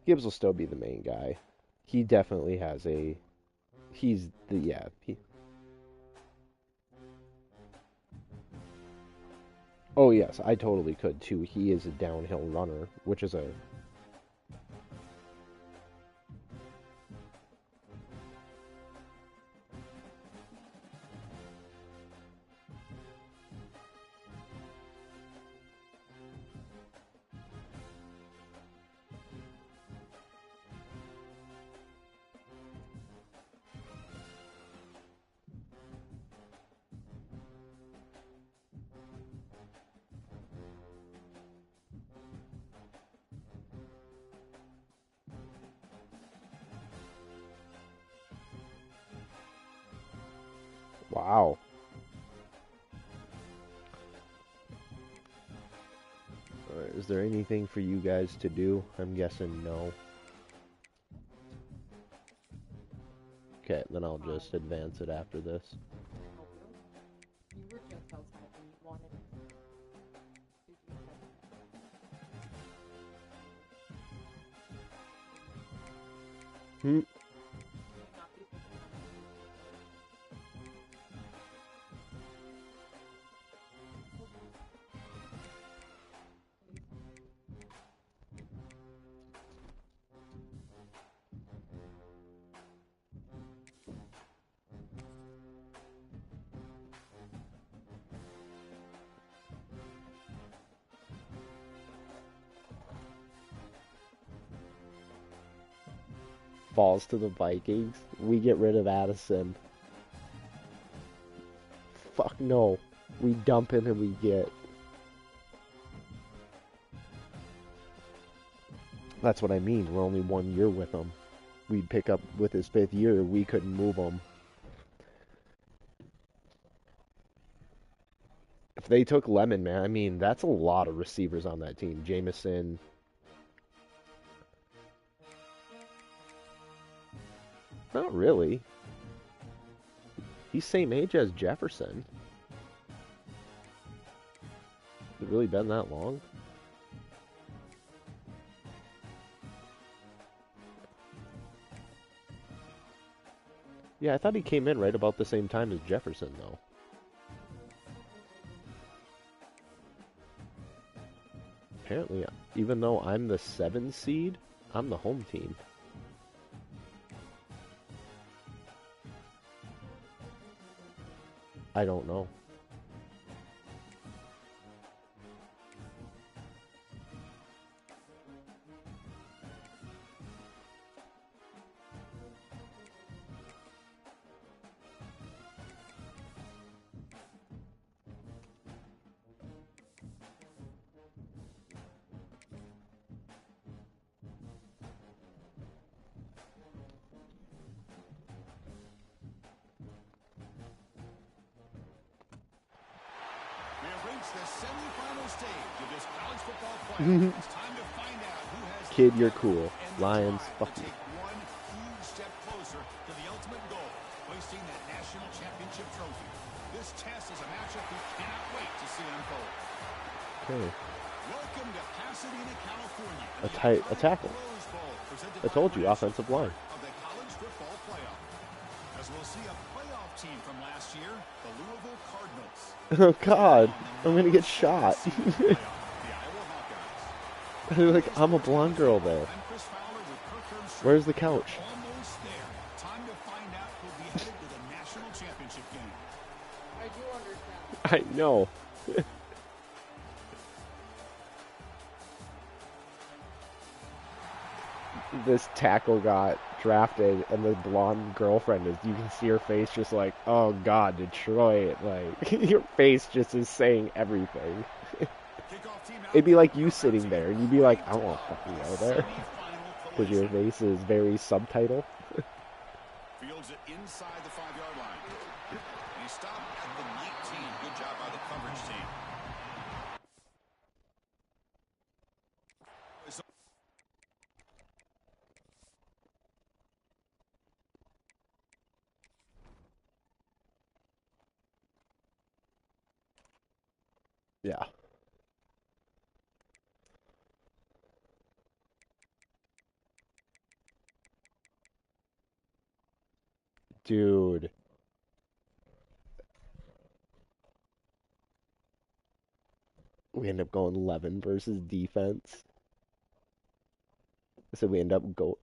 Gibbs will still be the main guy. He definitely has a. He's the yeah. Oh yes, I totally could too. He is a downhill runner, which is a wow. Is there anything for you guys to do? I'm guessing no. Okay, then I'll just advance it after this. Hmm. Falls to the Vikings. We get rid of Addison. Fuck no. We dump him and we get. That's what I mean. We're only 1 year with him. We'd pick up with his 5th year. We couldn't move him. If they took Lemon, man, I mean, that's a lot of receivers on that team. Jameson. Not really. He's same age as Jefferson. Has it really been that long? Yeah, I thought he came in right about the same time as Jefferson, though. Apparently, even though I'm the 7 seed, I'm the home team. I don't know. Kid, you're cool. Lions, fuck you. One huge step closer to the ultimate goal, hoisting that national championship trophy. This test is a matchup we cannot wait to see unfold. Okay. Welcome to Pasadena, California. A tackle. I told you, offensive line. Of the college football playoff. As we'll see a playoff team from last year, the Louisville Cardinals. Oh God, I'm gonna get shot. Like, I'm a blonde girl there. Where's the couch? Almost there. Time to find out who'll be headed to the national championship game. I do understand. I know. This tackle got drafted, and the blonde girlfriend is. You can see her face, just like, oh God, Detroit. Like, your face just is saying everything. It'd be like you sitting there, and you'd be like, I won't fucking go there. Because your face is very subtitle. Fields it inside the 5-yard line. And he stopped at the 19. Good job by the coverage team. Yeah. Dude. We end up going 11 versus defense. So we end up go.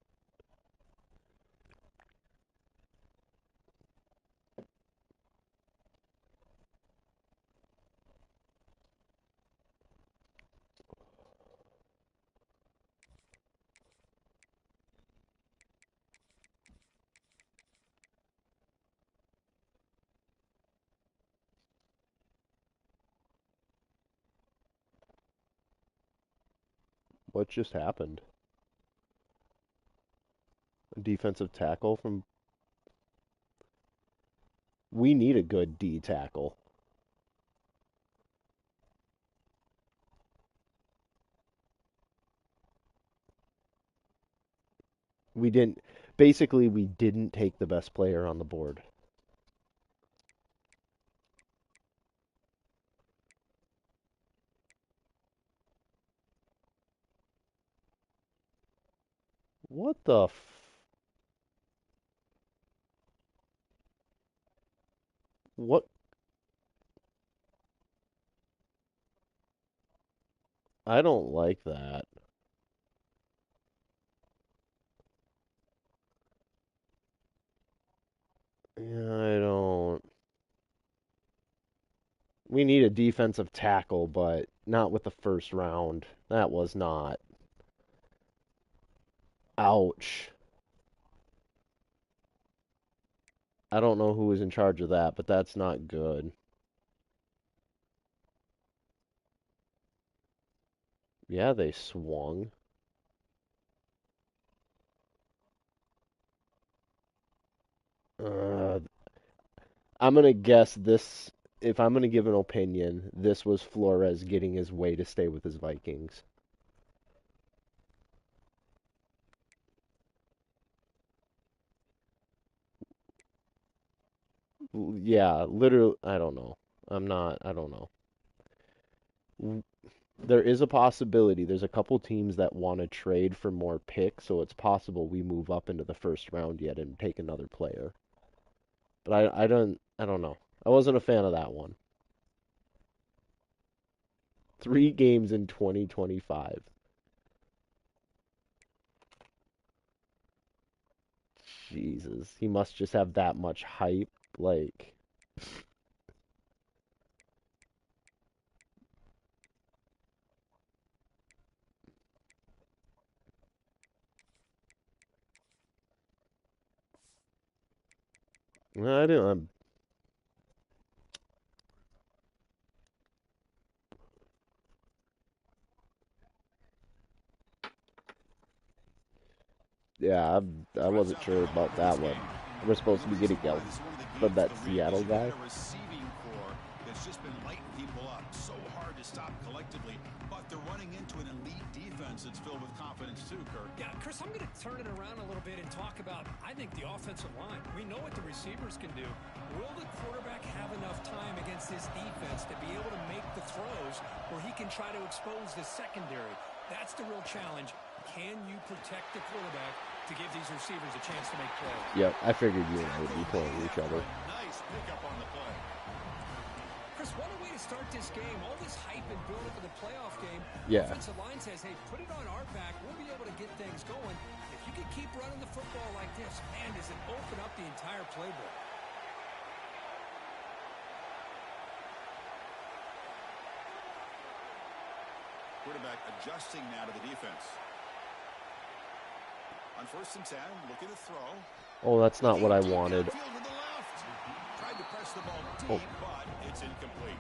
What just happened? A defensive tackle from. We need a good D tackle. We didn't. Basically, we didn't take the best player on the board. What the What? I don't like that. Yeah, I don't. We need a defensive tackle, but not with the first round. That was not. Ouch. I don't know who was in charge of that, but that's not good. Yeah, they swung. Uh, I'm gonna guess this. If I'm gonna give an opinion, this was Flores getting his way to stay with his Vikings. Yeah, literally. I don't know. I'm not. I don't know. There is a possibility. There's a couple teams that want to trade for more picks, so it's possible we move up into the first round yet and take another player. But I don't know. I wasn't a fan of that one. 3 games in 2025. Jesus, he must just have that much hype. Like, I don't. Yeah, I wasn't sure about that one. We're supposed to be getting out from that Seattle guy. It's just been lighting people up. So hard to stop collectively, but they're running into an elite defense that's filled with confidence too, Kirk. Yeah, Chris, I'm going to turn it around a little bit and talk about, I think, the offensive line. We know what the receivers can do. Will the quarterback have enough time against this defense to be able to make the throws where he can try to expose the secondary? That's the real challenge. Can you protect the quarterback to give these receivers a chance to make plays? Yep, I figured you and I would be playing each other. Nice pickup on the play. Chris, what a way to start this game. All this hype and build up for the playoff game. Yeah. The offensive line says, hey, put it on our back. We'll be able to get things going. If you can keep running the football like this, man, does it open up the entire playbook. Quarterback adjusting now to the defense. On 1st and 10, looking to throw. Oh, that's not what I wanted. Tried to press the ball deep, but it's incomplete.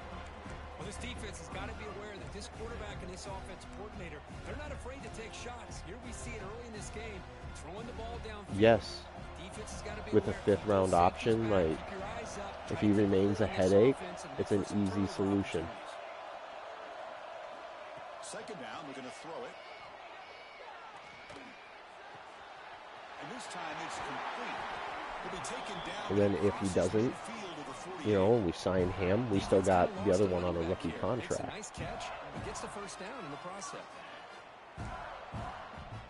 Well, this defense has got to be aware that this quarterback and this offensive coordinator, they're not afraid to take shots. Here we see it early in this game, throwing the ball down. Yes. With a 5th round option, like, if he remains a headache, it's an easy solution. 2nd down, we're going to throw it. And this time it's complete. He'll be taken down. And then if he doesn't, you know, we sign him, we still got the other one on a rookie contract. Nice catch. He gets the 1st down in the process.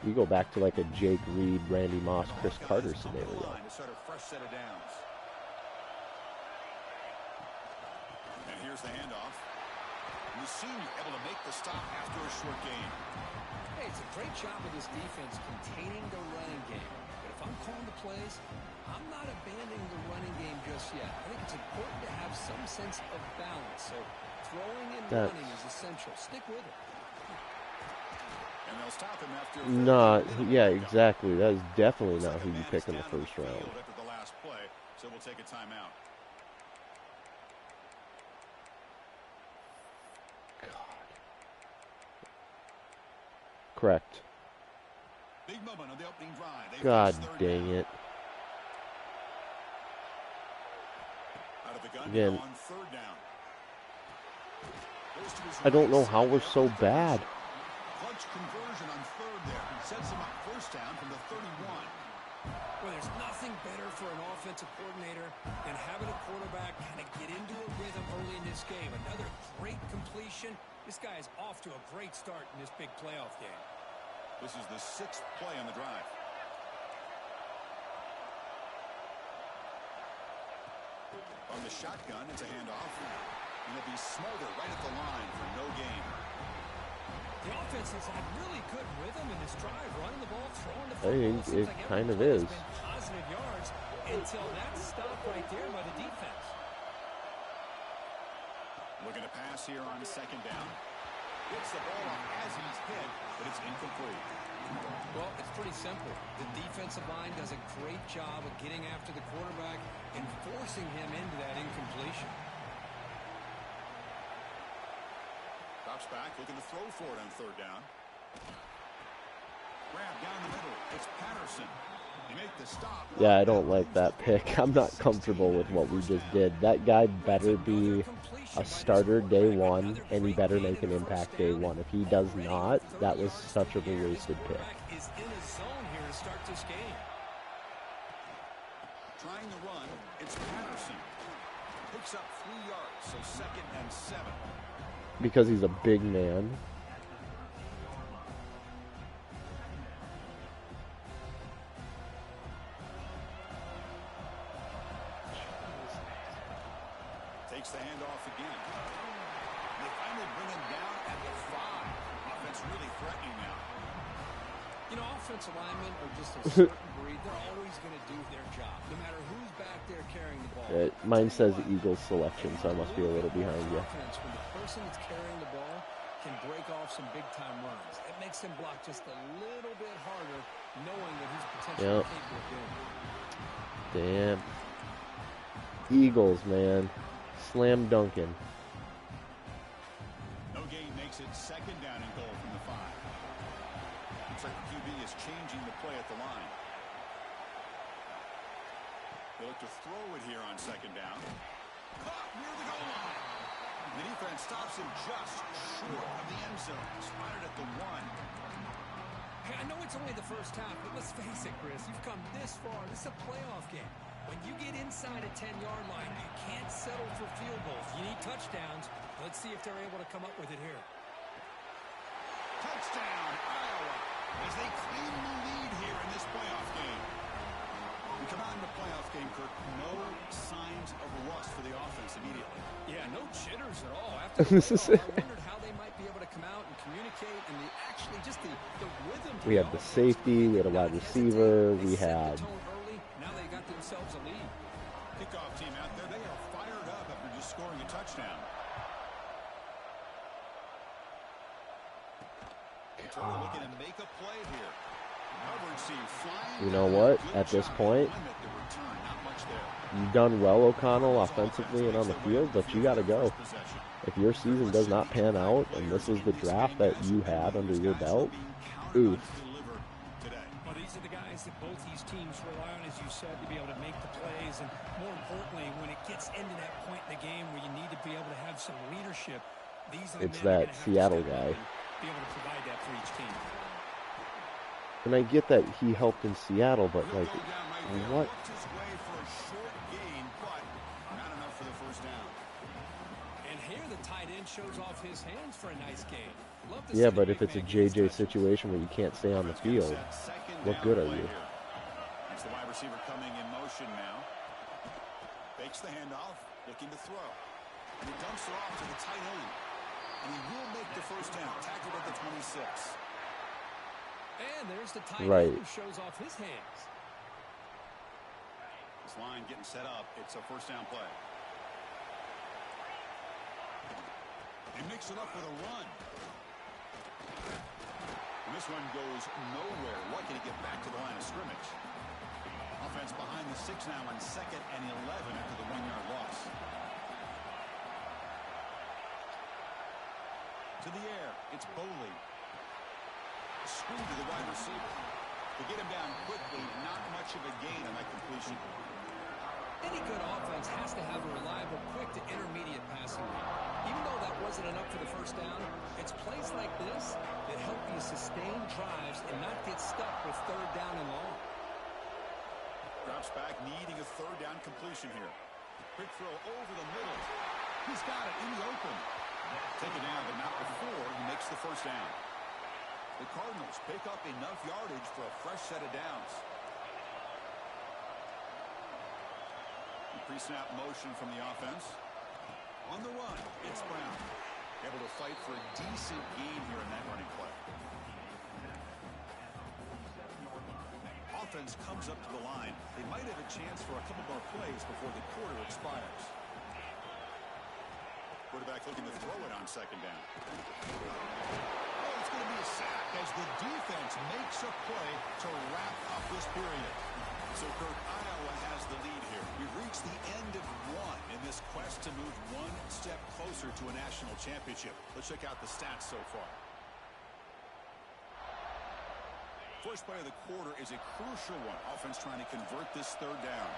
We go back to like a Jake Reed, Randy Moss, Chris Carter scenario. To start a fresh set of downs. And here's the handoff. The senior able to make the stop after a short gain. Hey, it's a great job of this defense containing the running game. But if I'm calling the plays, I'm not abandoning the running game just yet. I think it's important to have some sense of balance. So throwing and running is essential. Stick with it. And they'll stop him after Not, yeah, exactly. That is definitely not who you pick in the first round. After the last play, so we'll take a timeout. Correct. Big moment on the opening drive. God dang it. Out of the gun Again, on third down. I don't know how we're so bad. Clutch conversion on third there. Sets him up first down from the 31. Well, there's nothing better for an offensive coordinator than having a quarterback kind of get into a rhythm early in this game. Another great completion. This guy is off to a great start in this big playoff game. This is the 6th play on the drive. On the shotgun, it's a handoff. And it'll be Smolder right at the line for no gain. The offense has had really good rhythm in this drive, running the ball, throwing the I football. think it Like kind of every is. play has been positive yards until that stop right there by the defense. Looking to pass here on second down. Gets the ball off as he's hit, but it's incomplete. Well, it's pretty simple. The defensive line does a great job of getting after the quarterback and forcing him into that incompletion. Drops back, looking to throw for it on third down. Grab down the middle. It's Patterson. They make the stop. Yeah, I don't like that pick. I'm not comfortable with what we just did. That guy better be a starter day one, and he better make an impact day one. If he does not, that was such a wasted pick. Is in a zone here to start this game. Trying to run, it's Patterson. Picks up 3 yards, so 2nd and 7. Because he's a big man. Takes the handoff again. They finally bring him down at the 5. Offense really threatening now. You know, offensive linemen are just a certain breed. They're always going to do their job, no matter who's back there carrying the ball. Mine says Eagles selection, so I must be a little behind you. Offense, when the person that's carrying the ball can break off some big-time runs, it makes him block just a little bit harder, knowing that he's potentially capable of doing it. Damn. Eagles, man. Slam dunking. No gain makes it 2nd down and goal from the 5. Looks like the QB is changing the play at the line. They look to throw it here on 2nd down. Caught near the goal line. The defense stops him just short of the end zone. Spotted at the 1. Hey, I know it's only the first half, but let's face it, Chris. You've come this far. This is a playoff game. When you get inside a 10-yard line, you can't settle for field goals. You need touchdowns. Let's see if they're able to come up with it here. Touchdown, Iowa, as they claim the lead here in this playoff game. We come out in the playoff game, Kirk. No signs of rust for the offense immediately. Yeah, no jitters at all. After the playoff, I wondered how they might be able to come out and communicate, and actually just the rhythm. We had the safety, we had a wide receiver, we had... Now they got themselves a lead. Kickoff team out there, they are fired up after just scoring a touchdown. Looking to make a play here. You know what? At this point, you've done well, O'Connell, offensively and on the field, but you got to go. If your season does not pan out, and this is the draft that you had under your belt, oof. Well, these are the guys that both these teams rely on, as you said, to be able to make the plays, and more importantly, when it gets into that point in the game where you need to be able to have some leadership, these are the It's men that Seattle guy. be able to provide that for each team. And I get that he helped in Seattle, but like, what? And here the tight end shows off his hands for a nice game. Love to see Yeah, the but big if it's a man get his JJ touches. situation where you can't stay on the Offense gets field, that second what down good are play you? here. It's the wide receiver coming in motion now. Fakes the handoff, looking to throw. And he dumps it off to the tight end. And he will make the first down. Tackled at the 26. And there's the tight Right. end who shows off his hands. This line getting set up. It's a first down play. They mix it up with a run. And this one goes nowhere. Lucky to get back to the line of scrimmage. Offense behind the 6 now on 2nd and 11 after the 1-yard loss. To the air, it's Boley. Screen to the wide receiver. To get him down quickly, not much of a gain on that completion. Any good offense has to have a reliable, quick to intermediate passing game. Even though that wasn't enough for the first down, it's plays like this that help you sustain drives and not get stuck with 3rd down and long. Drops back, needing a 3rd down completion here. Quick throw over the middle. He's got it in the open. Take it down, but not before he makes the first down. The Cardinals pick up enough yardage for a fresh set of downs. Pre-snap motion from the offense. On the run, it's Brown. Able to fight for a decent gain here in that running play. Offense comes up to the line. They might have a chance for a couple more plays before the quarter expires. Quarterback looking to throw it on 2nd down. Oh, it's going to be a sack as the defense makes a play to wrap up this period. So, Kirk, Iowa has the lead here. We've reached the end of one in this quest to move one step closer to a national championship. Let's check out the stats so far. First play of the quarter is a crucial one. Offense trying to convert this 3rd down.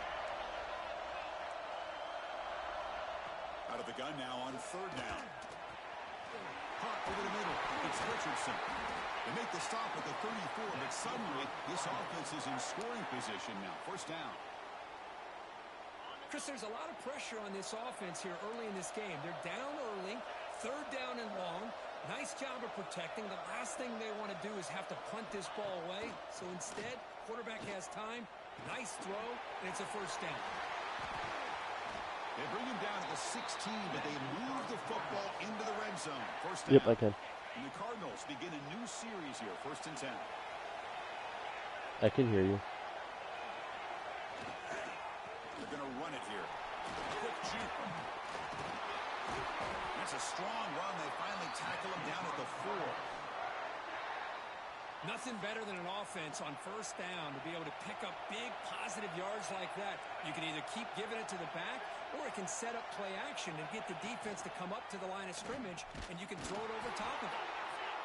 Out of the gun now on 3rd down. Hart over the middle. It's Richardson. They make the stop at the 34, but suddenly this offense is in scoring position now. First down. Chris, there's a lot of pressure on this offense here early in this game. They're down early, 3rd down and long. Nice job of protecting. The last thing they want to do is have to punt this ball away. So instead, quarterback has time. Nice throw, and it's a first down. They bring him down to the 16, but they move the football into the red zone. First down. Yep, I can. And the Cardinals begin a new series here. 1st and 10. I can hear you. They're going to run it here. Quick juke. That's a strong run. They finally tackle him down at the 4. Nothing better than an offense on 1st down to be able to pick up big positive yards like that. You can either keep giving it to the back, or it can set up play action and get the defense to come up to the line of scrimmage, and you can throw it over top of it.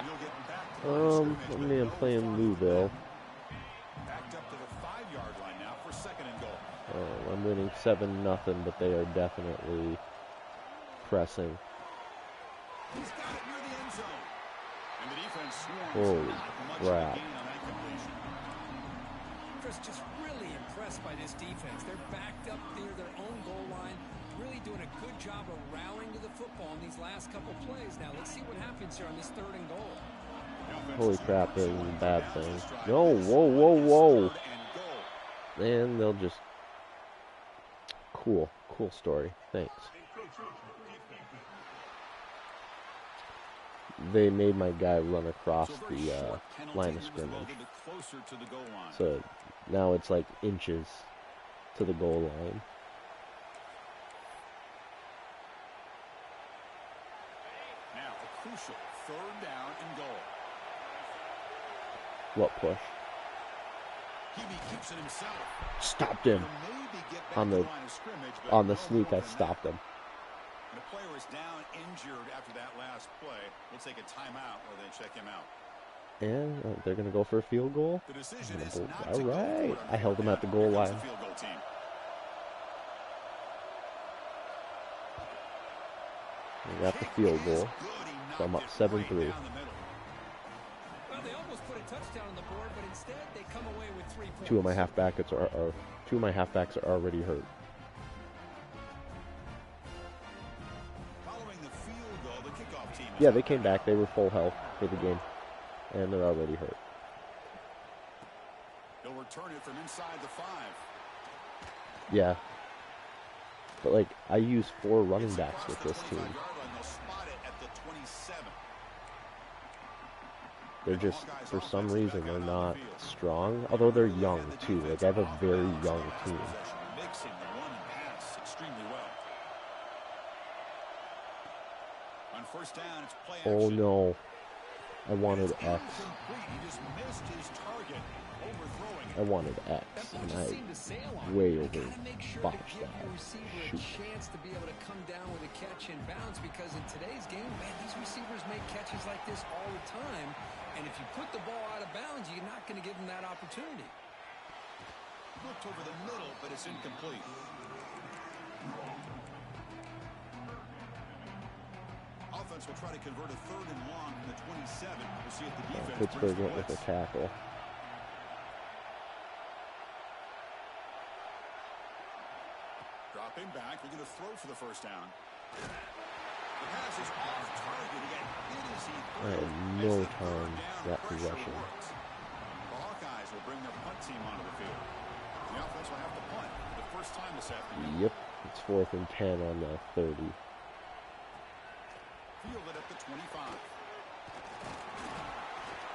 You'll get back to the line of scrimmage, I but mean, I'm no playing farther Louisville. than that. Backed up to the 5-yard line now for 2nd and goal. I'm winning 7-0, but they are definitely pressing. He's got it near the end zone. And the defense swarms. Holy Not much crap. of a gain on that completion. Chris, just really impressed by this defense. They're backed up near their own goal line, really doing a good job of rallying to the football in these last couple plays. Now, let's see what happens here on this 3rd and goal. Holy crap, that was a bad thing. No, whoa. And they'll just... Cool story. Thanks. They made my guy run across the line of scrimmage. So now it's like inches to the goal line. Now a crucial 3rd down and goal. What push? Hebe keeps it himself. Stopped him. On the sneak, I stopped him. The player is down injured after that last play. We'll take a timeout or then check him out. And they're going to go for a field goal? The decision is not All to go right. for it. I held them at the goal line. The field goal team. We got the field goal. So I'm up 7-3. Well, they almost put a touchdown on the board, but instead they come away with 3 points. Two of my halfbacks are already hurt. Following the field goal, the kickoff team. Yeah, they came back. They were full health. for the game, and they're already hurt. He'll return it from inside the 5. Yeah. But, like, I use 4 running backs with this team. They're just, for some reason, they're not strong. Although they're young, too. Like, I have a very young team. Oh, no. I wanted X. I wanted X, and I way over botched that. Shoot. Chance to be able to come down with a catch and bounce, because in today's game, man, these receivers make catches like this all the time, and if you put the ball out of bounds, you're not going to give them that opportunity. Looked over the middle, but it's incomplete. Offense will try to convert a 3rd and long from the 27. We'll see if the defense Pittsburgh went with a tackle. Dropping back, looking to throw for the first down. The pass is off target. He got hit as he I had no time that possession. The Hawkeyes will bring their punt team onto the field. The offense will have to punt for the first time this afternoon. Yep, it's 4th and 10 on the 30. Fielded at the 25.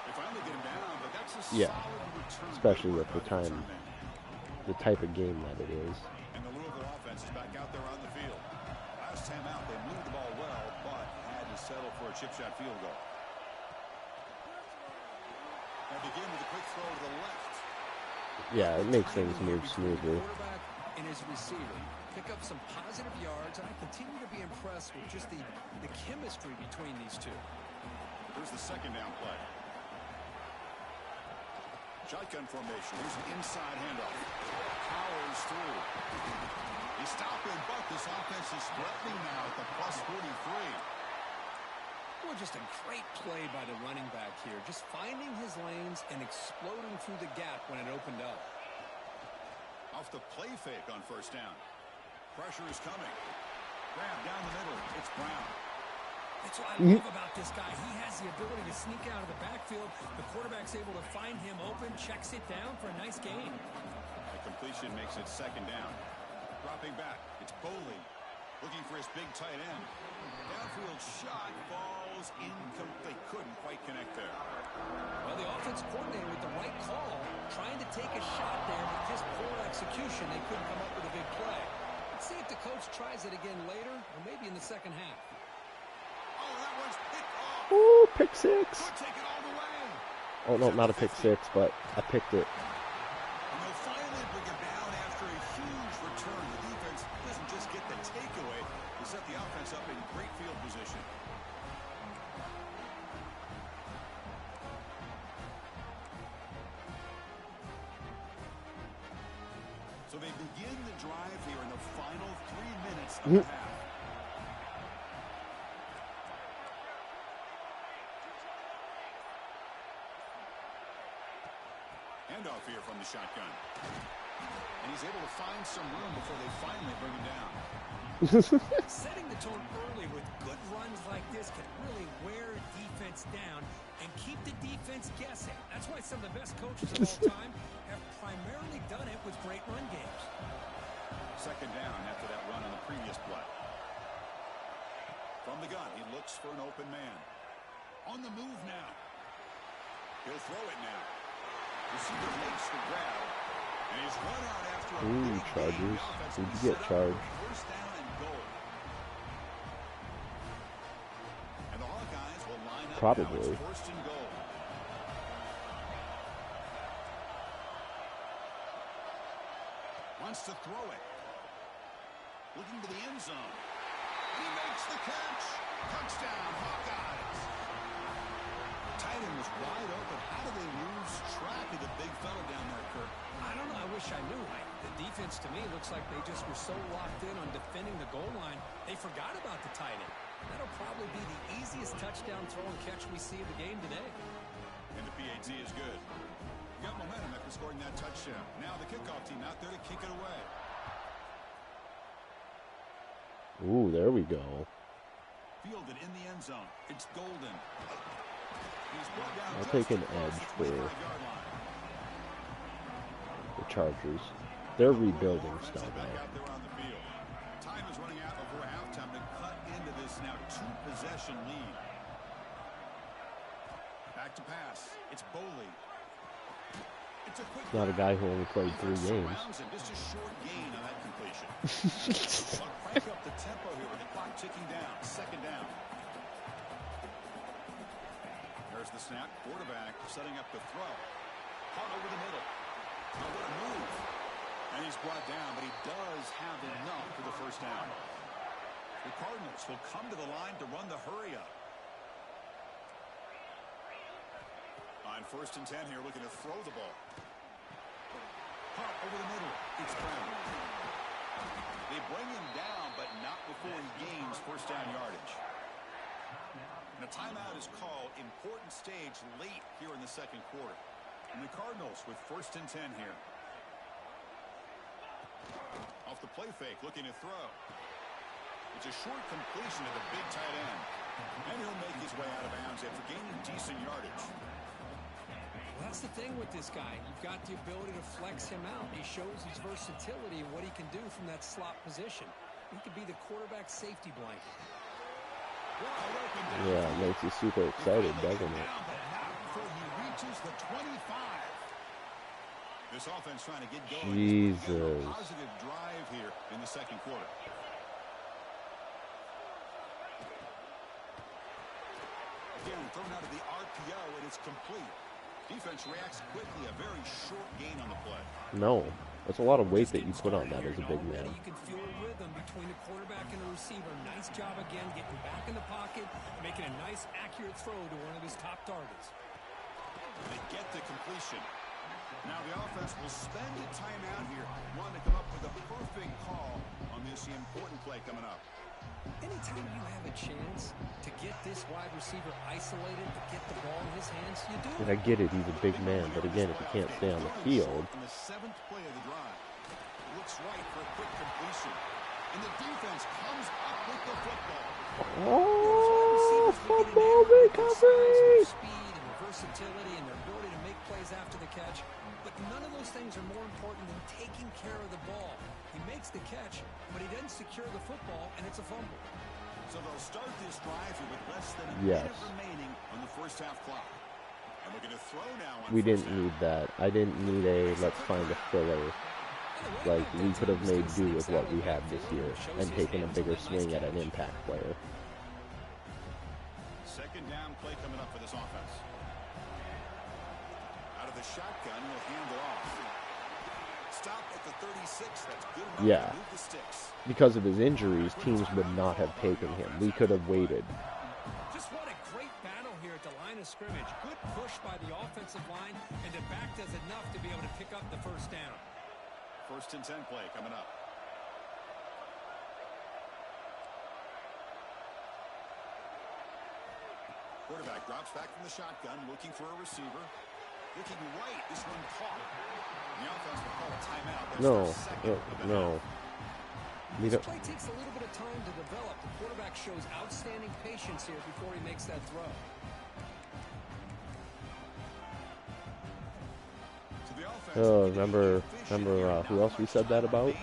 They finally get him down, but that's a Yeah, solid return. especially with the time, the type of game that it is. And the Louisville offense is back out there on the field. Last time out, they moved the ball well, but had to settle for a chip shot field goal. They begin with a quick throw to the left. Yeah, it makes things move smoothly. Quarterback and his receiver pick up some positive yards, and I continue to be impressed with just the chemistry between these two. Here's the second down play. Shotgun formation. Here's an inside handoff. Powers through. He's stopping, but this offense is threatening now at the plus 43. Well, just a great play by the running back here, just finding his lanes and exploding through the gap when it opened up. Off the play fake on first down. Pressure is coming. Grab down the middle. It's Brown. That's what I love about this guy. He has the ability to sneak out of the backfield. The quarterback's able to find him open, checks it down for a nice gain. The completion makes it second down. Dropping back. It's Boley looking for his big tight end. Downfield shot falls incomplete. Couldn't quite connect there. Well, the offense coordinator with the right call, trying to take a shot there, but just poor execution. They couldn't come up with a big play. Let's see if the coach tries it again later, or maybe in the second half. Oh, that one's picked off. Ooh, pick 6. Could take it all the way. Oh, no, not a pick 6, but I picked it. And they'll finally bring it down after a huge return. The defense doesn't just get the takeaway. They set the offense up in great field position. So they begin the drive here in the final 3 minutes of the half. Handoff here from the shotgun. And he's able to find some room before they finally bring him down. Setting the tone early with good runs like this can really wear defense down and keep the defense guessing. That's why some of the best coaches of all time have primarily done it with great run games. Second down after that run on the previous play. From the gun, he looks for an open man. On the move now. He'll throw it now. Receiver makes the grab. And he's run out after a Ooh, big Chargers. gain. Did you get charged? First down and goal. And the Hawkeyes will line up. Probably. Now. It's first and goal. Wants to throw it. Looking to the end zone. He makes the catch. Touchdown, Hawkeyes. Tight end was wide open. How do they lose track of the big fella down there, Kirk? I don't know. I wish I knew. The defense, to me, looks like they just were so locked in on defending the goal line, they forgot about the tight end. That'll probably be the easiest touchdown throw and catch we see of the game today. And the PAT is good. You got momentum after scoring that touchdown. Now the kickoff team out there to kick it away. Ooh, there we go. Fielded in the end zone. It's Golden. I'll take an edge for the Chargers. They're rebuilding still, though. Time is running out before halftime to cut into this now two-possession lead. Back to pass. It's Boley. It's a quick Not a guy who only played 3 games. Just a short gain on that completion. Crank up the tempo here with the clock ticking down. Second down. There's the snap. Quarterback setting up the throw. Caught over the middle. Oh, what a move. And he's brought down, but he does have enough for the first down. The Cardinals will come to the line to run the hurry up. On 1st and 10 here, looking to throw the ball. Caught over the middle. It's Brown. They bring him down, but not before he gains first down yardage. And a timeout is called. Important stage late here in the second quarter. And the Cardinals with 1st and 10 here. Off the play fake, looking to throw. It's a short completion to the big tight end. And he'll make his way out of bounds after gaining decent yardage. Well, that's the thing with this guy. You've got the ability to flex him out. He shows his versatility and what he can do from that slot position. He could be the quarterback safety blanket. Yeah, it makes you super excited, doesn't it? Before he reaches the 25. This offense trying to get going. Jesus. Positive drive here in the second quarter. Again, thrown out of the RPO, and it's complete. Defense reacts quickly. A very short gain on the play. No. That's a lot of weight that you put on that as a big man. You can feel a rhythm between the quarterback and the receiver. Nice job again, getting back in the pocket, making a nice, accurate throw to one of his top targets. They get the completion. Now the offense will spend a timeout here, wanting to come up with a perfect call on this important play coming up. Anytime you have a chance to get this wide receiver isolated, to get the ball in his hands, you do. And I get it, he's a big man, but again, if he can't stay on the field. In the 7th play of the drive, looks right for a quick completion, and the defense comes up with the football. Oh, football recovery! Speed and versatility and their ability to make plays after the catch, but none of those things are more important than taking care of the ball. He makes the catch, but he doesn't secure the football, and it's a fumble. So they'll start this drive here with less than a minute remaining on the first half clock. And we're going to throw now on We didn't need that. I didn't need a let's find a filler. Like, we could have made do with what we had this year and taken a bigger swing at an impact player. Second down play coming up for this offense. Out of the shotgun, he'll hand it off. Stop at the 36. That's good enough Yeah. to move the sticks. Because of his injuries, teams would not have taken him. We could have waited. Just what a great battle here at the line of scrimmage. Good push by the offensive line, and the back does enough to be able to pick up the first down. 1st and 10 play coming up. Quarterback drops back from the shotgun, looking for a receiver. Looking right, this one caught. The offense will call a timeout. No. This play takes a little bit of time to develop. The quarterback shows outstanding patience here before he makes that throw. Oh, remember who else we said that about?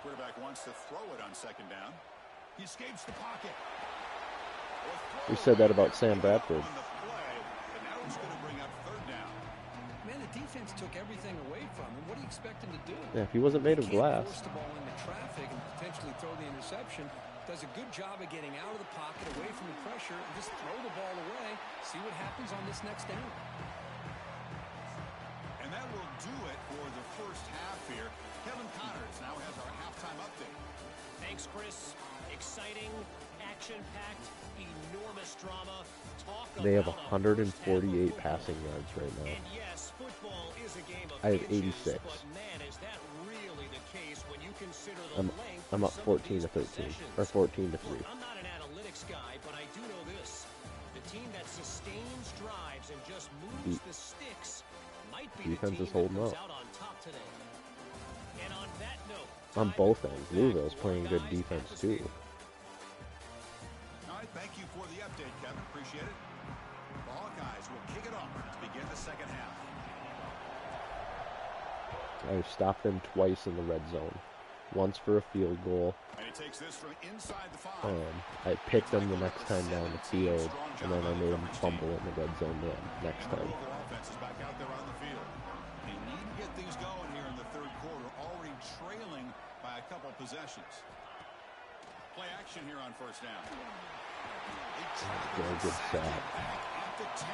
Quarterback wants to throw it on second down. He escapes the pocket. We said that about Sam Bradford. Man, the defense took everything away from him. What do you expect him to do? Yeah, if he wasn't made of glass. Force the ball into traffic and potentially throw the interception. Does a good job of getting out of the pocket, away from the pressure, and just throw the ball away. See what happens on this next down. And that will do it for the first half here. Kevin Connors now has our halftime update. Thanks, Chris. Exciting, action-packed, enormous drama. They have 148 passing yards right now. And yes, football is a game of I have inches, 86. but man, is that really the case when you consider the length I'm of up some 14 of to these 13, possessions. or 14 to 3. Look, I'm not an analytics guy, but I do know this. The team that sustains drives and just moves the sticks might be Defense the is team holding that comes up. out on top today. And on that note, On time both to ends. go back Louisville's to our playing good guys defense at the too. field. All right, Thank you for the update, Kevin. Appreciate it. The Hawkeyes will kick it off to begin the second half. I stopped them twice in the red zone. Once for a field goal. And he takes this from inside the 5. I picked them the next time down the field, and then I made them fumble in the red zone next time. Offense is back out there on the field. They need to get things going here in the third quarter, already trailing by a couple possessions. Play action here on first down. Very good sack. At the 10.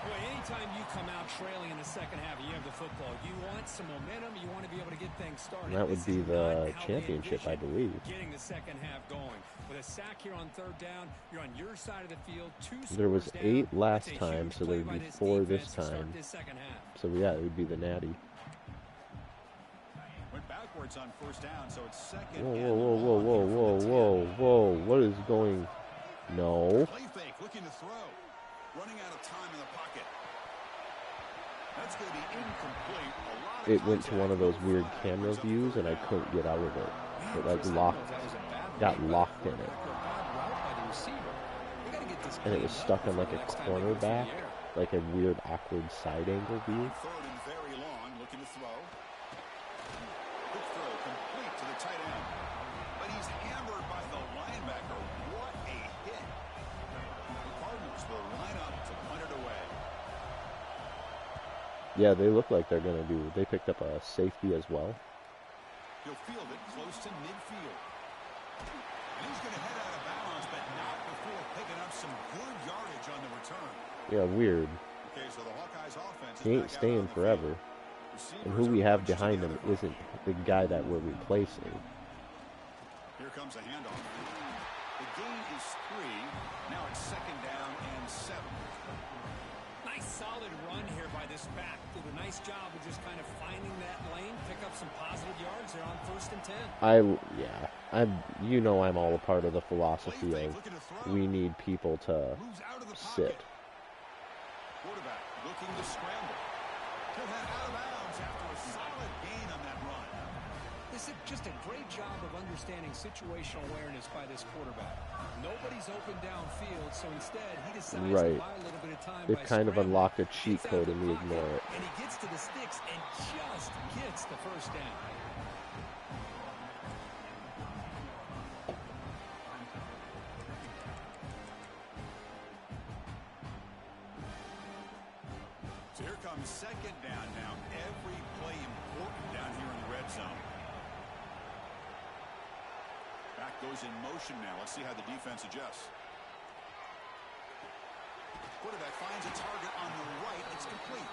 Boy, anytime you come out trailing in the second half, you have the football. You want some momentum. You want to be able to get things started. And that would be the championship, I believe. Getting the second half going. With a sack here on third down, you're on your side of the field. There was 8 last time, so there would be 4 this time. So yeah, it would be the natty. Went backwards on first down, so it's second. Whoa. What is going? No. Play fake, looking to throw. Running out of time in the pocket. That's going to be incomplete. It went to one of those weird camera views, and I couldn't get out of it. It like got locked in it. And it was stuck on like a cornerback, like a weird awkward side angle view. Third and very long, looking to throw. Good throw, complete to the tight end. But he's hammered by the linebacker. What a hit. The Cardinals will line up to punt it away. Yeah, they look like they're going to do. They picked up a safety as well. He'll field it close to midfield. And he's going to head out of bounds, but not before picking up some good yardage on the return. Yeah, weird. Okay, so the Hawkeyes offense is He ain't back out staying on the forever. field. And who we have behind him isn't the guy that we're replacing. Here comes a handoff. The gain is 3. Now it's second down and 7. Nice solid run here by this back. Did a nice job of just kind of finding that lane, pick up some positive yards there on first and 10. I'm all a part of the philosophy of we need people to sit. Quarterback looking to scramble. He'll head out of bounds after a solid gain on that run. This is just a great job of understanding situational awareness by this quarterback. Nobody's open downfield, so instead he decides to buy a little bit of time. They've kind of unlocked a cheat code and we ignore it. And he gets to the sticks and just gets the first down. So here comes second down now. Every play important down here in the red zone. Back goes in motion now. Let's see how the defense adjusts. Quarterback finds a target on the right. It's complete.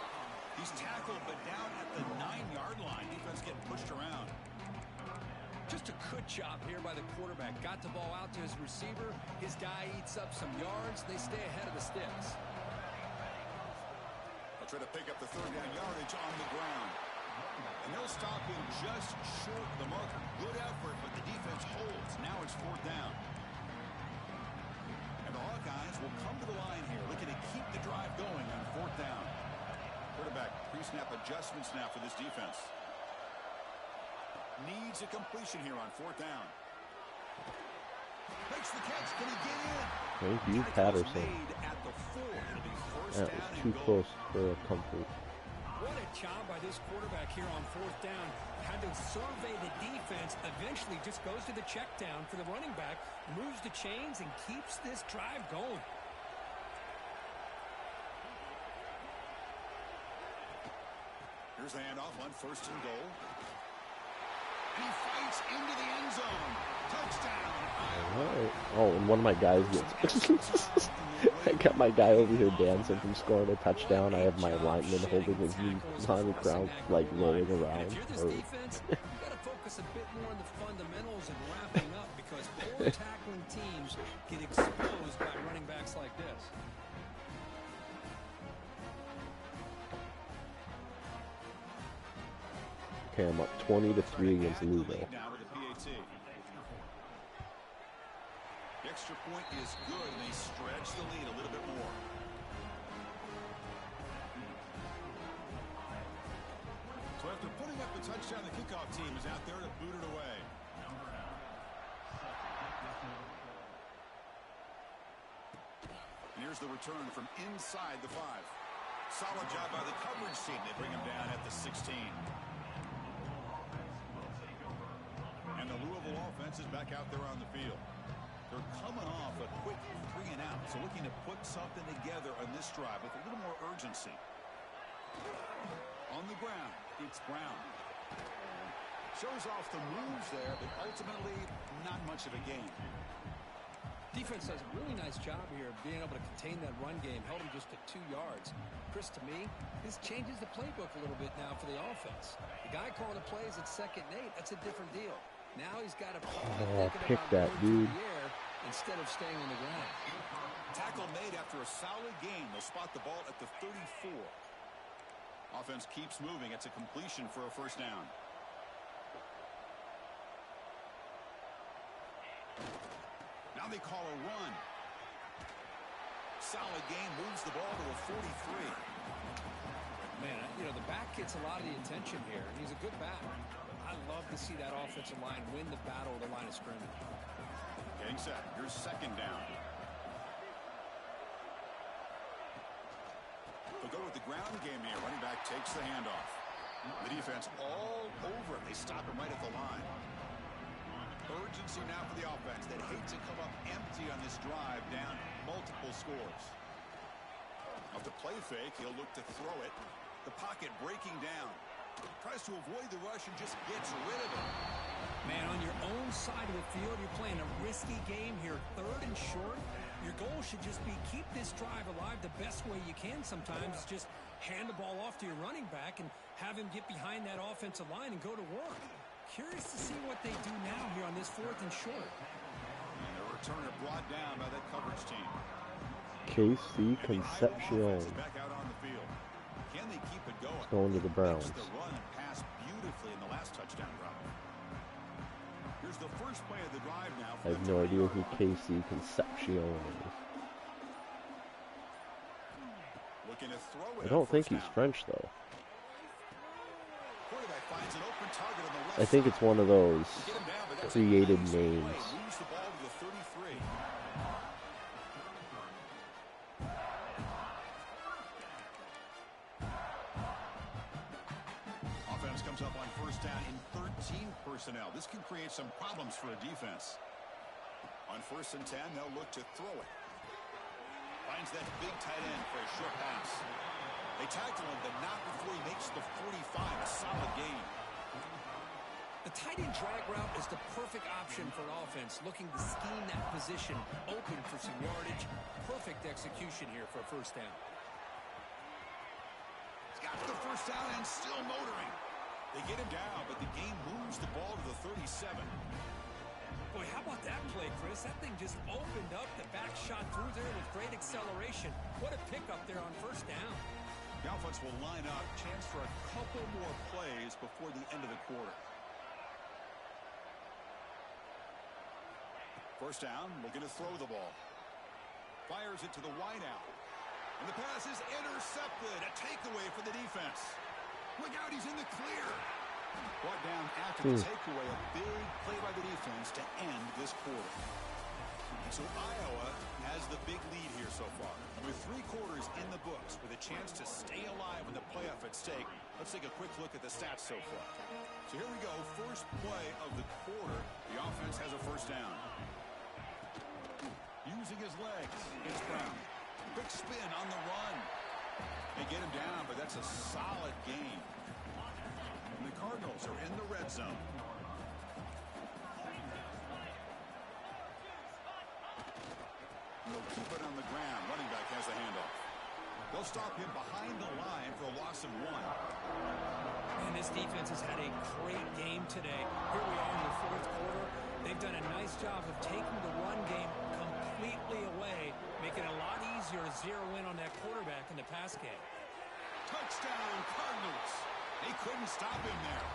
He's tackled, but down at the 9-yard line. Defense getting pushed around. Just a good job here by the quarterback. Got the ball out to his receiver. His guy eats up some yards. They stay ahead of the sticks. They'll try to pick up the third down yardage on the ground. And they'll stop him just short of the marker. Good effort, but the defense holds. Now it's fourth down. And the Hawkeyes will come to the line here, looking to keep the drive going on fourth down. Quarterback pre-snap adjustments now for this defense. Needs a completion here on fourth down. Makes the catch. Can he get in? Thank you, Patterson. That was too close for comfort. What a job by this quarterback here on fourth down. Had to survey the defense. Eventually just goes to the check down for the running back. Moves the chains and keeps this drive going. Here's the handoff on first and goal. And he fights into the end zone. Touchdown. All right. Oh, and one of my guys gets... I got my guy over here dancing from scoring a touchdown. I have my lineman holding his knees on the ground, like rolling around. If you're this defense, you got to focus a bit more on the fundamentals and wrapping up because poor tackling teams get exposed by running backs like this. Okay, I'm up 20-3 against Louisville. The extra point is good, and they stretch the lead a little bit more. So after putting up the touchdown, the kickoff team is out there to boot it away. here's the return from inside the 5. Solid job by the coverage team. They bring him down at the 16. And the Louisville offense is back out there on the field. They're coming off a quick 3 and out, so looking to put something together on this drive with a little more urgency. On the ground, it's Brown. Shows off the moves there, but ultimately not much of a gain. Defense does a really nice job here of being able to contain that run game. Held him just to 2 yards. Chris, to me, this changes the playbook a little bit now for the offense. The guy calling the plays at 2nd and 8, that's a different deal. Now he's got to pick that, dude. Instead of staying on the ground. Tackle made after a solid gain. They'll spot the ball at the 34. Offense keeps moving. It's a completion for a first down. Now they call a run. Solid gain, moves the ball to a 43. Man, you know, the back gets a lot of the attention here. He's a good back. I love to see that offensive line win the battle at the line of scrimmage. Getting set. Here's 2nd down. They'll go with the ground game here. Running back takes the handoff. The defense all over it. They stop him right at the line. Urgency now for the offense. They'd hate to come up empty on this drive, down multiple scores. Off the play fake, he'll look to throw it. The pocket breaking down. Tries to avoid the rush and just gets rid of it. Man, on your own side of the field, you're playing a risky game here. 3rd and short. Your goal should just be keep this drive alive the best way you can sometimes. Just hand the ball off to your running back and have him get behind that offensive line and go to work. Curious to see what they do now here on this 4th and short. And the returner brought down by that coverage team. KC Concepcion. Back out on the field. Can they keep it going? It's going to the Browns. The run and pass beautifully in the last touchdown drive. Here's the first play of the drive now. I have no idea who KC Concepcion is. Looking to throw it. I don't think he's French though. Quarterback finds an open target on the left I think side. it's one of those Get him down, but that's a created nice names. play. Moves the ball to the 33. Offense comes up on first down in 13 personnel. This can create some problems for a defense. On 1st and 10, they'll look to throw it. Finds that big tight end for a short pass. They tackle him, but not before he makes the 45. A solid gain. The tight end drag route is the perfect option for an offense looking to scheme that position open for some yardage. Perfect execution here for a first down. He's got the first down and still motoring. They get him down, but the game moves the ball to the 37. Boy, how about that play, Chris? That thing just opened up. The back shot through there with great acceleration. What a pickup there on first down. The offense will line up. Chance for a couple more plays before the end of the quarter. First down, looking to throw the ball. Fires it to the wideout. And the pass is intercepted. A takeaway for the defense. Look out, he's in the clear. Brought down after the takeaway. A big play by the defense to end this quarter. And so Iowa has the big lead here so far. With 3 quarters in the books, with a chance to stay alive with the playoff at stake, let's take a quick look at the stats so far. So here we go. First play of the quarter. The offense has a first down. Using his legs, it's Brown. Quick spin on the run. They get him down, but that's a solid gain. And the Cardinals are in the red zone. They'll keep it on the ground. Running back has the handoff. They'll stop him behind the line for a loss of 1. And this defense has had a great game today. Here we are in the 4th quarter. They've done a nice job of taking the run game completely away, making it a lot easier to zero in on that quarterback in the pass game. Touchdown, Cardinals. They couldn't stop him there.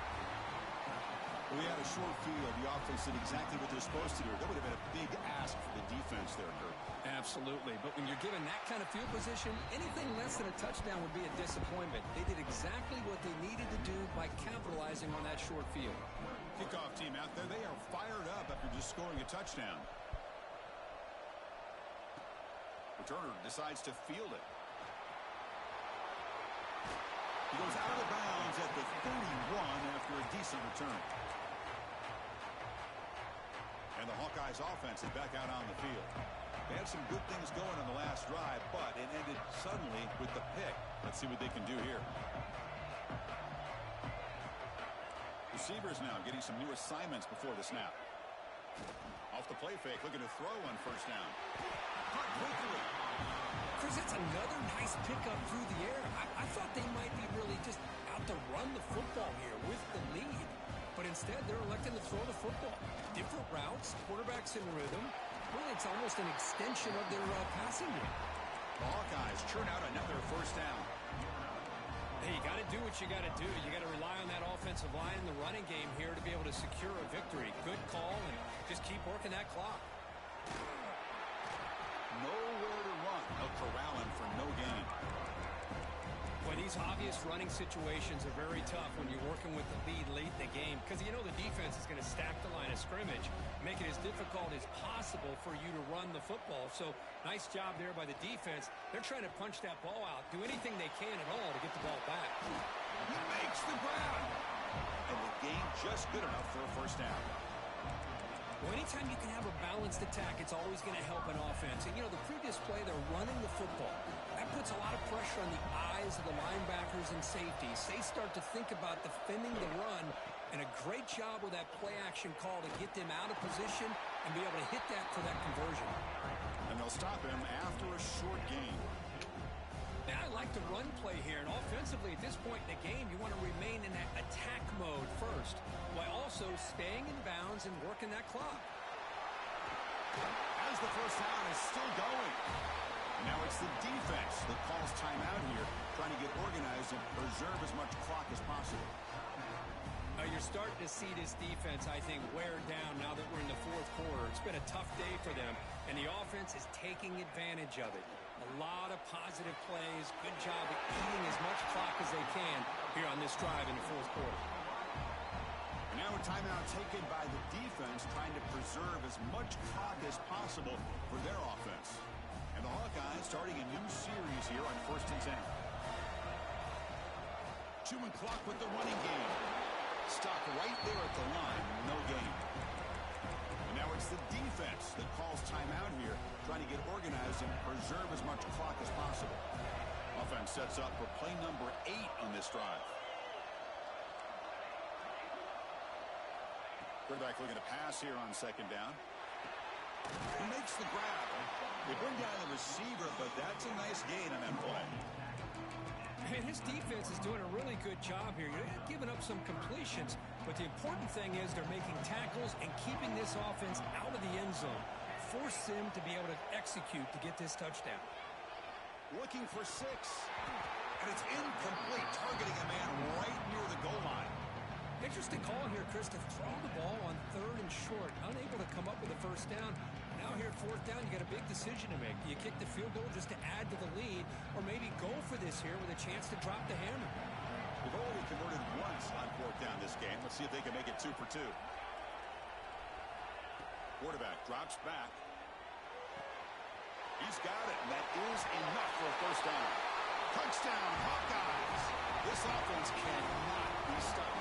We had a short field. The offense did exactly what they're supposed to do. That would have been a big ask for the defense there, Kurt. Absolutely. But when you're given that kind of field position, anything less than a touchdown would be a disappointment. They did exactly what they needed to do by capitalizing on that short field. Kickoff team out there. They are fired up after just scoring a touchdown. Returner decides to field it. He goes out of bounds at the 31 after a decent return. And the Hawkeyes offense is back out on the field. They had some good things going on the last drive, but it ended suddenly with the pick. Let's see what they can do here. Receivers now getting some new assignments before the snap. Off the play fake, looking to throw on first down. Caught quickly. Chris, that's another nice pickup through the air. I thought they might be really just out to run the football here with the lead. But instead, they're electing to throw the football. Different routes, quarterbacks in rhythm. Really, it's almost an extension of their passing game. The Hawkeyes churn out another first down. Hey, you got to do what you got to do. You got to rely on that offensive line in the running game here to be able to secure a victory. Good call, and just keep working that clock. Nowhere to run. They'll corral him for no gain. Well, these obvious running situations are very tough when you're working with the lead late in the game because you know the defense is going to stack the line of scrimmage, make it as difficult as possible for you to run the football. So nice job there by the defense. They're trying to punch that ball out, do anything they can at all to get the ball back. He makes the grab. And the game just good enough for a first down. Well, anytime you can have a balanced attack, it's always going to help an offense. And, you know, the previous play, they're running the football. That puts a lot of pressure on the eyes of the linebackers and safeties. They start to think about defending the run, and a great job with that play-action call to get them out of position and be able to hit that for that conversion. And they'll stop him after a short gain. Now, I like the run play here, and offensively at this point in the game, you want to remain in that attack mode first, while also staying in bounds and working that clock. As the first down is still going. Now it's the defense that calls timeout here, trying to get organized and preserve as much clock as possible. You're starting to see this defense, I think, wear down now that we're in the fourth quarter. It's been a tough day for them, and the offense is taking advantage of it. A lot of positive plays. Good job of eating as much clock as they can here on this drive in the fourth quarter. And now a timeout taken by the defense, trying to preserve as much clock as possible for their offense. And the Hawkeyes starting a new series here on 1st and 10. Chewing clock with the running game. Stuck right there at the line. No gain. And now it's the defense that calls timeout here, trying to get organized and preserve as much clock as possible. Offense sets up for play number 8 on this drive. Quarterback looking to pass here on second down. He makes the grab. They bring down the receiver, but that's a nice gain on that play. And his defense is doing a really good job here. You're giving up some completions, but the important thing is they're making tackles and keeping this offense out of the end zone. Force them to be able to execute to get this touchdown. Looking for 6. And it's incomplete, targeting a man right near the goal line. Interesting call here, Chris, to throw the ball on 3rd and short. Unable to come up with a first down. Now here at 4th down, you got a big decision to make. Do you kick the field goal just to add to the lead, or maybe go for this here with a chance to drop the hammer? They've only converted once on 4th down this game. Let's see if they can make it 2 for 2. Quarterback drops back. He's got it, and that is enough for a first down. Touchdown, Hawkeyes! This offense cannot be stopped.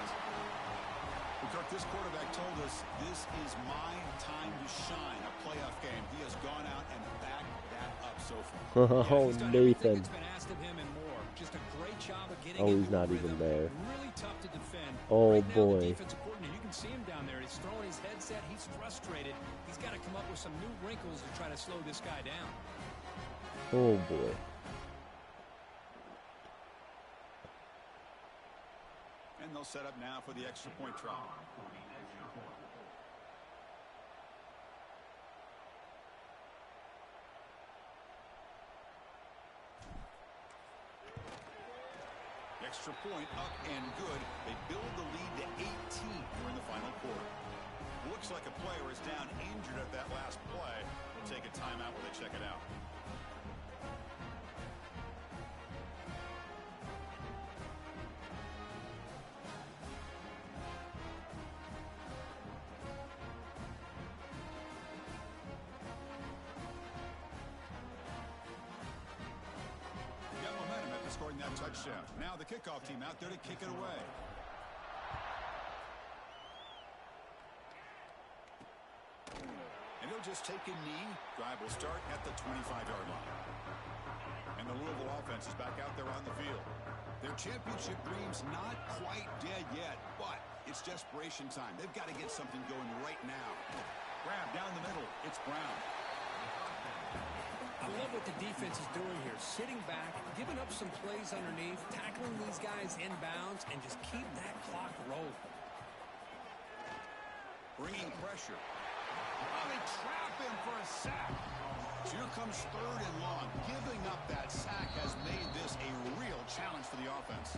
Kirk, this quarterback told us this is my time to shine, a playoff game. He has gone out and backed that up so far. Oh, he's done Nathan. It's been asked of him and more. Just a great job of getting Oh, he's into not the even rhythm. there. Really tough to defend. Oh, right now, boy. the defensive coordinator, you can see him down there. He's throwing his headset. He's frustrated. He's got to come up with some new wrinkles to try to slow this guy down. Oh, boy. And they'll set up now for the extra point try. Extra point up and good. They build the lead to 18 during the final quarter. Looks like a player is down injured at that last play. We'll take a timeout while they check it out. that touchdown. Now the kickoff team out there to kick it away. And he'll just take a knee. Drive will start at the 25-yard line. And the Louisville offense is back out there on the field. Their championship dream's not quite dead yet, but it's desperation time. They've got to get something going right now. Grab down the middle. It's Brown. I love what the defense is doing here. Sitting back, giving up some plays underneath, tackling these guys inbounds, and just keep that clock rolling. Bringing pressure. Oh, they trap him for a sack. So here comes 3rd and long. Giving up that sack has made this a real challenge for the offense.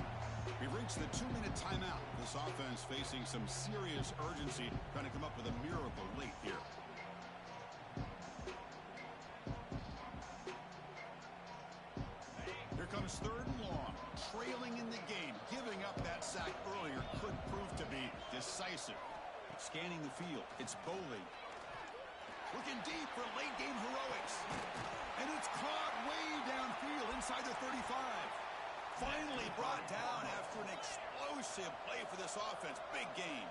We've reached the 2-minute timeout. This offense facing some serious urgency, trying to come up with a miracle late here. Here comes 3rd and long. Trailing in the game. Giving up that sack earlier could prove to be decisive. Scanning the field. It's Boley. Looking deep for late-game heroics. And it's caught way downfield inside the 35. Finally brought down after an explosive play for this offense. Big game.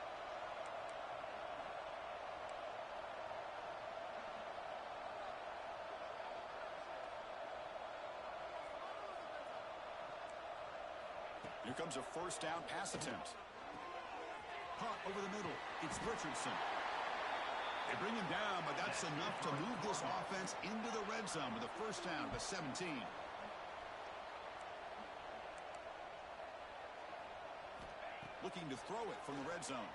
Here comes a 1st down pass attempt. Caught over the middle. It's Richardson. They bring him down, but that's enough to move this offense into the red zone with a 1st down to 17. Looking to throw it from the red zone.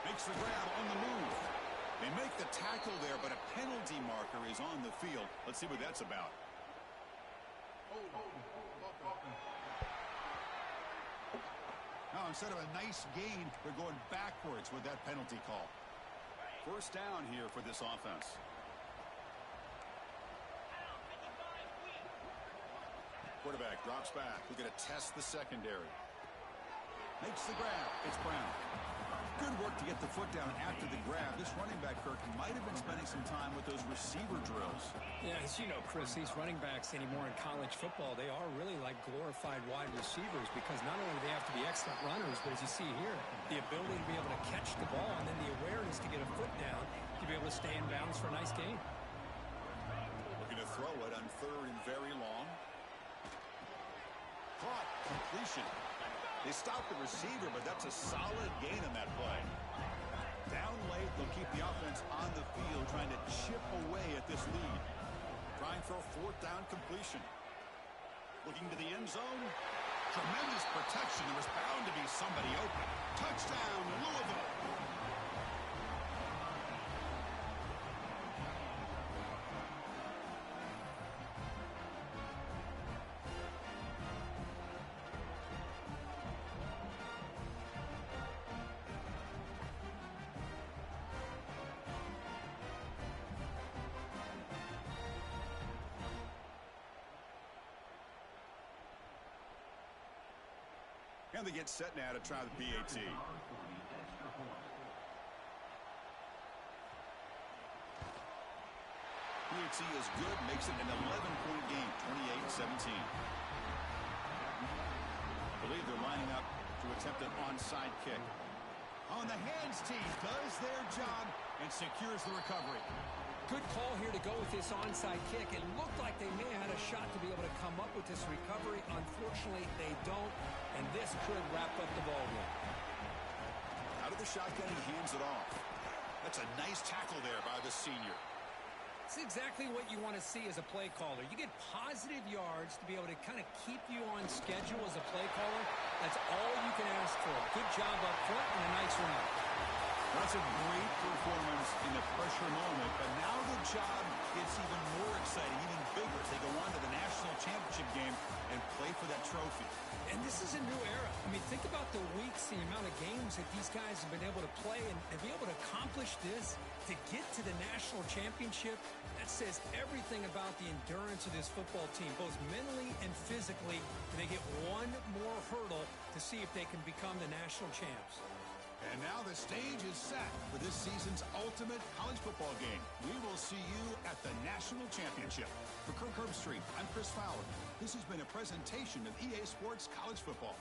Makes the grab on the move. They make the tackle there, but a penalty marker is on the field. Let's see what that's about. Now, instead of a nice gain, they're going backwards with that penalty call. 1st down here for this offense. Quarterback drops back. We're going to test the secondary. Makes the grab. It's Brown. Good work to get the foot down after the grab. This running back, Kirk, might have been spending some time with those receiver drills. Yeah, as you know, Chris, these running backs anymore in college football, they are really like glorified wide receivers because not only do they have to be excellent runners, but as you see here, the ability to be able to catch the ball and then the awareness to get a foot down to be able to stay in bounds for a nice gain. Looking to throw it on 3rd and very long. Caught. Completion. They stopped the receiver, but that's a solid gain on that play. Down late, they'll keep the offense on the field, trying to chip away at this lead. Trying for a 4th down completion. Looking to the end zone. Tremendous protection. There was bound to be somebody open. Touchdown, Louisville. And they get set now to try the PAT. PAT is good, makes it an 11-point game, 28-17. I believe they're lining up to attempt an onside kick. On the hands team does their job and secures the recovery. Good call here to go with this onside kick. It looked like they may have had a shot to be able to come up with this recovery. Unfortunately, they don't, and this could wrap up the ball game. Out of the shotgun, he hands it off. That's a nice tackle there by the senior. It's exactly what you want to see as a play caller. You get positive yards to be able to kind of keep you on schedule as a play caller. That's all you can ask for. Good job up front and a nice run. That's a great performance in the pressure moment, but now the job gets even more exciting, even bigger as they go on to the national championship game and play for that trophy. And this is a new era. I mean, think about the weeks, the amount of games that these guys have been able to play, and to be able to accomplish this, to get to the national championship, that says everything about the endurance of this football team, both mentally and physically. And they get one more hurdle to see if they can become the national champs. And now the stage is set for this season's ultimate college football game. We will see you at the National Championship. For Kirk Herbstreit, I'm Chris Fowler. This has been a presentation of EA Sports College Football.